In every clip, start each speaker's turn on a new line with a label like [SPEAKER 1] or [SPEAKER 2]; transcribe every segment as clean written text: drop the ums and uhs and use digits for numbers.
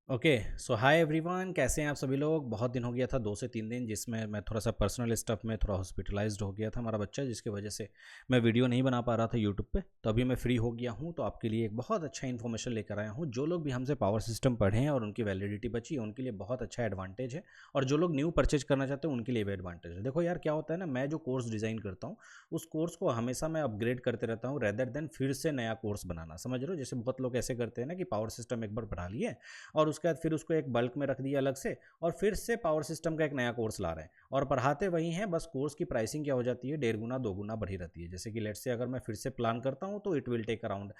[SPEAKER 1] Okay. सो hi everyone, कैसे हैं आप सभी लोग। बहुत दिन हो गया था, 2 से 3 दिन, जिसमें मैं थोड़ा सा पर्सनल स्टफ में थोड़ा हॉस्पिटलाइज्ड हो गया था हमारा बच्चा, जिसकी वजह से मैं वीडियो नहीं बना पा रहा था यूट्यूब पे। तो अभी मैं फ्री हो गया हूँ, तो आपके लिए एक बहुत अच्छा इन्फॉर्मेशन लेकर आया हूँ। जो लोग भी हमसे पावर सिस्टम पढ़े हैं और उनकी वैलिडिटी बची है, उनके लिए बहुत अच्छा एडवांटेज है। और जो लोग न्यू परचेज करना चाहते हैं उनके लिए भी एडवांटेज है। देखो यार, क्या होता है ना, मैं जो कोर्स डिज़ाइन करता हूँ उस कोर्स को हमेशा मैं अपग्रेड करते रहता हूँ, रेदर देन फिर से नया कोर्स बनाना। समझ रहे हो, जैसे बहुत लोग ऐसे करते हैं ना कि पावर सिस्टम एक बार पढ़ा लिए और उसके बाद फिर उसको एक बल्क में रख दिया अलग से, और फिर से पावर सिस्टम का एक नया कोर्स ला रहे हैं और पढ़ाते वही हैं। बस कोर्स की प्राइसिंग क्या हो जाती है, 1.5 गुना 2 गुना बढ़ी रहती है। जैसे कि लेट से अगर मैं फिर से प्लान करता हूँ तो it will take around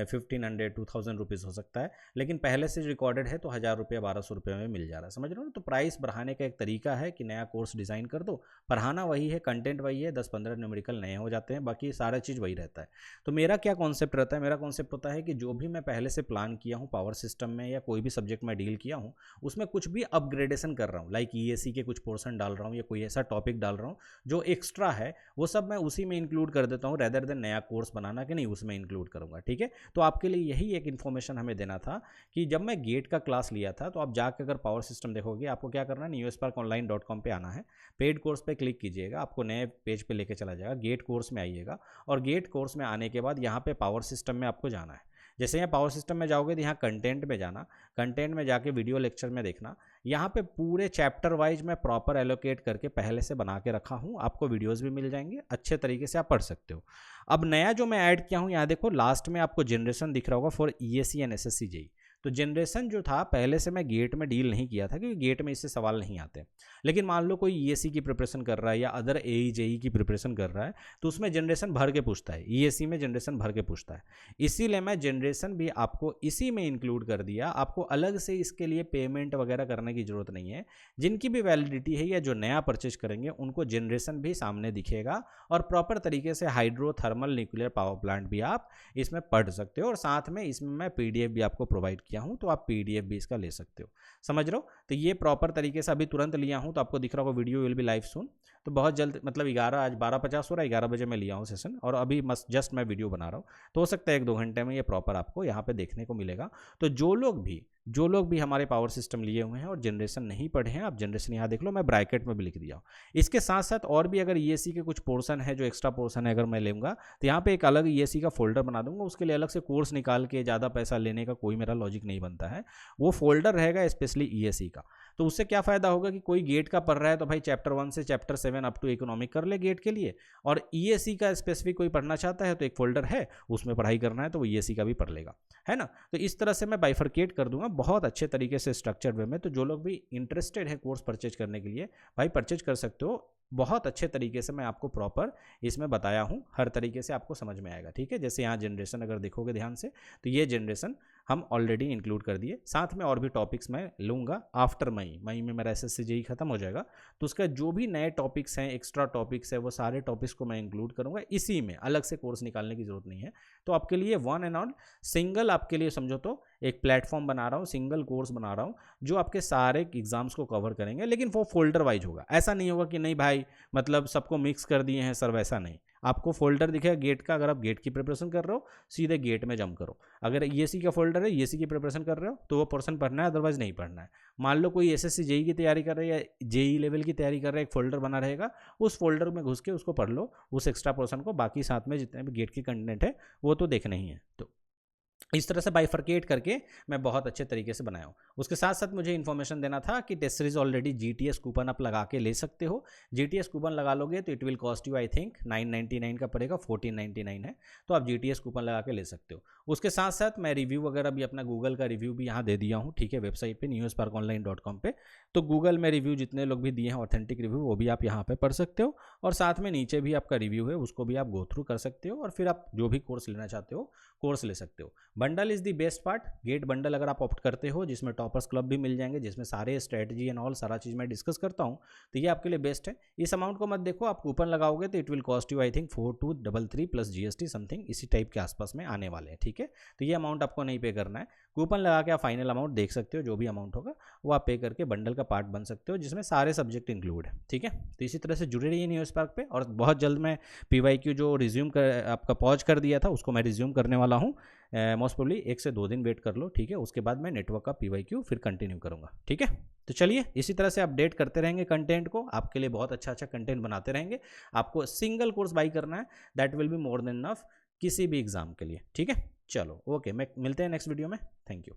[SPEAKER 1] 1500 2,000 rupees हो सकता है, लेकिन पहले से रिकॉर्डेड है तो 1,000 रुपये 1,200 रुपये में मिल जा रहा है। समझ रहे हो ना, तो प्राइस बढ़ाने का एक तरीका है कि नया कोर्स डिज़ाइन कर दो, पढ़ाना वही है, कंटेंट वही है, 10-15 न्यूमेरिकल नए हो जाते हैं, बाकी सारा चीज़ वही रहता है। तो मेरा क्या कॉन्सेप्ट रहता है, मेरा कॉन्सेप्ट होता है कि जो भी मैं पहले से प्लान किया हूँ पावर सिस्टम में या कोई भी सब्जेक्ट में डील किया हूँ, उसमें कुछ भी अपग्रेडेशन कर रहा हूँ, लाइक ईएसी के कुछ पोर्शन डाल रहा हूँ या कोई ऐसा टॉपिक डाल रहा हूँ जो एक्स्ट्रा है, वो सब मैं उसी में इंक्लूड कर देता हूँ, रेदर देन नया कोर्स बनाना कि नहीं उसमें इंक्लूड करूँगा। ठीक है, तो आपके लिए यही एक इन्फॉर्मेशन हमें देना था कि जब मैं गेट का क्लास लिया था, तो आप जाकर अगर पावर सिस्टम देखोगे, आपको क्या करना है, newsparkonline.com पे आना है, पेड कोर्स पे क्लिक कीजिएगा, आपको नए पेज पे लेके चला जाएगा, गेट कोर्स में आइएगा, और गेट कोर्स में आने के बाद यहाँ पे पावर सिस्टम में आपको जाना है। जैसे यहाँ पावर सिस्टम में जाओगे तो यहाँ कंटेंट में जाना, कंटेंट में जाके वीडियो लेक्चर में देखना, यहाँ पे पूरे चैप्टर वाइज मैं प्रॉपर एलोकेट करके पहले से बना के रखा हूँ, आपको वीडियोस भी मिल जाएंगे, अच्छे तरीके से आप पढ़ सकते हो। अब नया जो मैं ऐड किया हूँ, यहाँ देखो लास्ट में आपको जनरेशन दिख रहा होगा for ESC and SSC JE. तो जनरेशन जो था पहले से मैं गेट में डील नहीं किया था, क्योंकि गेट में इससे सवाल नहीं आते। लेकिन मान लो कोई ईएससी की प्रिपरेशन कर रहा है या अदर एई जेई की प्रिपरेशन कर रहा है, तो उसमें जनरेशन भर के पूछता है, ईएससी में जनरेशन भर के पूछता है। इसीलिए मैं जनरेशन भी आपको इसी में इंक्लूड कर दिया, आपको अलग से इसके लिए पेमेंट वगैरह करने की जरूरत नहीं है। जिनकी भी वैलिडिटी है या जो नया परचेज करेंगे उनको जनरेशन भी सामने दिखेगा, और प्रॉपर तरीके से hydro thermal nuclear power plant भी आप इसमें पढ़ सकते हो, और साथ में इसमें मैं पीडीएफ भी आपको प्रोवाइड किया हूं, तो आप पीडीएफ भी इसका ले सकते हो। समझ रहे हो, तो ये प्रॉपर तरीके से अभी तुरंत लिया हूं, तो आपको दिख रहा होगा वीडियो विल बी लाइव सून। तो बहुत जल्द, मतलब 11, आज 12:50 हो रहा है, 11 बजे मैं लिया हूँ सेशन, और अभी जस्ट मैं वीडियो बना रहा हूँ। तो हो सकता है 1-2 घंटे में ये प्रॉपर आपको यहाँ पे देखने को मिलेगा। तो जो लोग भी हमारे पावर सिस्टम लिए हुए हैं और जनरेशन नहीं पढ़े हैं, आप जनरेशन यहाँ देख लो, मैं ब्रैकेट में भी लिख दिया हूँ। इसके साथ साथ और भी अगर ईएससी के कुछ पोर्शन है जो एक्स्ट्रा पोर्शन है, अगर मैं लूँगा तो यहाँ पे एक अलग ईएससी का फोल्डर बना दूंगा, उसके लिए अलग से कोर्स निकाल के ज़्यादा पैसा लेने का कोई मेरा लॉजिक नहीं बनता है। वो फोल्डर रहेगा स्पेशली ईएससी का। तो उससे क्या फ़ायदा होगा कि कोई गेट का पढ़ रहा है तो भाई चैप्टर 1 से चैप्टर 7 अप टू इकोनॉमिक कर ले गेट के लिए, और ईएससी का स्पेसिफिक कोई पढ़ना चाहता है तो एक फोल्डर है, उसमें पढ़ाई करना है तो वो ईएससी का भी पढ़ लेगा, है ना। तो इस तरह से मैं बाइफरकेट कर दूंगा बहुत अच्छे तरीके से स्ट्रक्चर्ड वे में। तो जो लोग भी इंटरेस्टेड है कोर्स परचेज करने के लिए, भाई परचेज कर सकते हो। बहुत अच्छे तरीके से मैं आपको प्रॉपर इसमें बताया हूँ, हर तरीके से आपको समझ में आएगा। ठीक है, जैसे यहाँ जनरेशन अगर देखोगे ध्यान से, तो ये जनरेशन हम ऑलरेडी इंक्लूड कर दिए, साथ में और भी टॉपिक्स मैं लूँगा आफ्टर मई में मेरा एसएससी जेई खत्म हो जाएगा, तो उसका जो भी नए टॉपिक्स हैं, एक्स्ट्रा टॉपिक्स है, वो सारे टॉपिक्स को मैं इंक्लूड करूँगा इसी में, अलग से कोर्स निकालने की जरूरत नहीं है। तो आपके लिए वन एंड ऑल सिंगल, आपके लिए समझो तो एक प्लेटफॉर्म बना रहा हूँ, सिंगल कोर्स बना रहा हूँ जो आपके सारे एग्जाम्स को कवर करेंगे, लेकिन वो फोल्डर वाइज होगा। ऐसा नहीं होगा कि नहीं भाई मतलब सबको मिक्स कर दिए हैं सर, वैसा नहीं। आपको फोल्डर दिखेगा गेट का, अगर आप गेट की प्रिपरेशन कर रहे हो सीधे गेट में जंप करो। अगर ईएससी का फोल्डर है, ईएससी की प्रिपरेशन कर रहे हो तो वो पोर्शन पढ़ना है, अदरवाइज नहीं पढ़ना है। मान लो कोई एसएससी जेई की तैयारी कर रहे हैं या जेई लेवल की तैयारी कर रहे हैं, एक फोल्डर बना रहेगा, उस फोल्डर में घुस के उसको पढ़ लो, उस एक्स्ट्रा पोर्शन को। बाकी साथ में जितने भी गेट की कंटेंट है वो तो देखना ही है। तो इस तरह से बाइफरकेट करके मैं बहुत अच्छे तरीके से बनाया हूँ। उसके साथ साथ मुझे इन्फॉर्मेशन देना था कि test series already GTS coupon आप लगा के ले सकते हो। जीटीएस कूपन लगा लोगे तो it will cost you I think 999 का पड़ेगा, 1499 है, तो आप जीटीएस कूपन लगा के ले सकते हो। उसके साथ साथ मैं रिव्यू वगैरह भी, अपना गूगल का रिव्यू भी यहाँ दे दिया हूँ, ठीक है, वेबसाइट पे newsparkonline.com पे। तो गूगल में रिव्यू जितने लोग भी दिए हैं ऑथेंटिक रिव्यू, वो भी आप यहाँ पे पढ़ सकते हो, और साथ में नीचे भी आपका रिव्यू है उसको भी आप गो थ्रू कर सकते हो, और फिर आप जो भी कोर्स लेना चाहते हो कोर्स ले सकते हो। Bundle is the best part, get bundle अगर आप ऑप्ट करते हो, जिसमें टॉपर्स क्लब भी मिल जाएंगे, जिसमें सारे स्ट्रेटजी एंड ऑल सारा चीज़ मैं डिस्कस करता हूँ, तो ये आपके लिए बेस्ट है। इस अमाउंट को मत देखो, आप कूपन लगाओगे तो it will cost you I think 4233 plus GST something, इसी टाइप के आसपास में आने वाले हैं। ठीक है, तो ये अमाउंट आपको नहीं पे करना है, कूपन लगा के आप फाइनल अमाउंट देख सकते हो, जो भी अमाउंट होगा वो आप पे करके बंडल का पार्ट बन सकते हो, जिसमें सारे सब्जेक्ट इंक्लूड है। ठीक है, तो इसी तरह से जुड़े रहिए न्यूज़स्पार्क पे, और बहुत जल्द मैं पीवाईक्यू जो रिज्यूम कर आपका पॉज कर दिया था उसको मैं रिज्यूम करने वाला हूँ। मोस्ट प्रोबली 1 से 2 दिन वेट कर लो, ठीक है। उसके बाद मैं नेटवर्क का PYQ फिर कंटिन्यू करूँगा, ठीक है। तो चलिए इसी तरह से अपडेट करते रहेंगे कंटेंट को, आपके लिए बहुत अच्छा अच्छा कंटेंट बनाते रहेंगे। आपको सिंगल कोर्स बाई करना है, that will be more than enough किसी भी एग्जाम के लिए, ठीक है। चलो ओके, मैं मिलते हैं नेक्स्ट वीडियो में। Thank you.